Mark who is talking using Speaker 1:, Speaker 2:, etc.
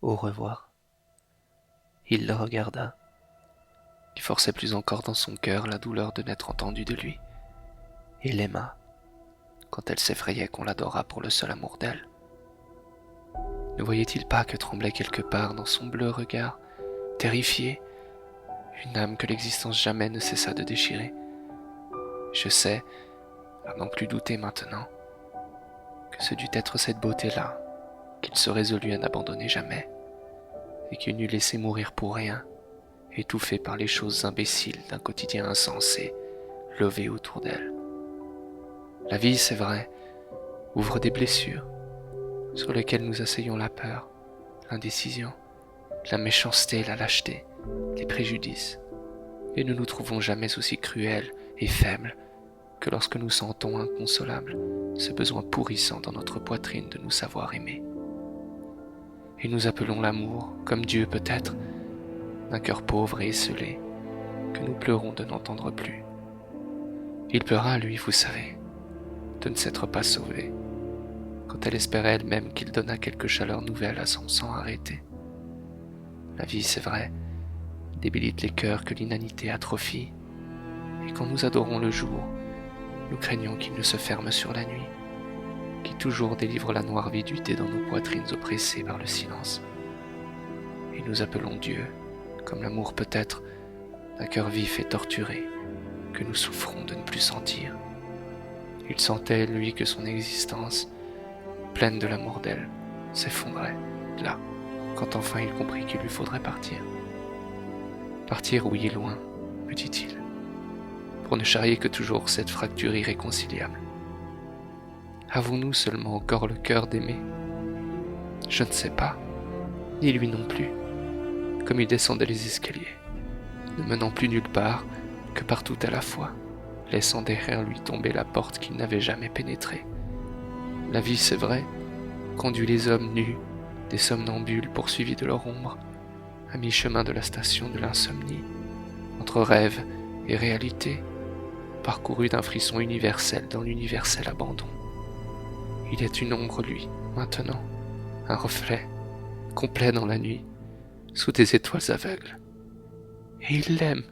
Speaker 1: Au revoir. Il le regarda. Il forçait plus encore dans son cœur la douleur de n'être entendu de lui. Et l'aima, quand elle s'effrayait qu'on l'adorât pour le seul amour d'elle. Ne voyait-il pas que tremblait quelque part dans son bleu regard, terrifié, une âme que l'existence jamais ne cessa de déchirer? Je sais, à n'en plus douter maintenant, que ce dut être cette beauté-là qu'il se résolut à n'abandonner jamais, et qu'il n'eût laissé mourir pour rien, étouffé par les choses imbéciles d'un quotidien insensé, lové autour d'elle. La vie, c'est vrai, ouvre des blessures, sur lesquelles nous asseyons la peur, l'indécision, la méchanceté, la lâcheté, les préjudices, et nous nous trouvons jamais aussi cruels et faibles que lorsque nous sentons inconsolable ce besoin pourrissant dans notre poitrine de nous savoir aimer. Et nous appelons l'amour, comme Dieu peut-être, d'un cœur pauvre et esseulé, que nous pleurons de n'entendre plus. Il pleura, lui, vous savez, de ne s'être pas sauvé, quand elle espérait elle-même qu'il donnât quelque chaleur nouvelle à son sang arrêté. La vie, c'est vrai, débilite les cœurs que l'inanité atrophie, et quand nous adorons le jour, nous craignons qu'il ne se ferme sur la nuit, qui toujours délivre la noire viduité dans nos poitrines oppressées par le silence. Et nous appelons Dieu, comme l'amour peut-être, d'un cœur vif et torturé, que nous souffrons de ne plus sentir. Il sentait, lui, que son existence, pleine de l'amour d'elle, s'effondrait, là, quand enfin il comprit qu'il lui faudrait partir. Partir, oui, loin, me dit-il, pour ne charrier que toujours cette fracture irréconciliable. Avons-nous seulement encore le cœur d'aimer? Je ne sais pas, ni lui non plus, comme il descendait les escaliers, ne menant plus nulle part que partout à la fois, laissant derrière lui tomber la porte qu'il n'avait jamais pénétrée. La vie, c'est vrai, conduit les hommes nus, des somnambules poursuivis de leur ombre, à mi-chemin de la station de l'insomnie, entre rêve et réalité, parcouru d'un frisson universel dans l'universel abandon. Il est une ombre, lui, maintenant, un reflet, complet dans la nuit, sous des étoiles aveugles. Et il l'aime,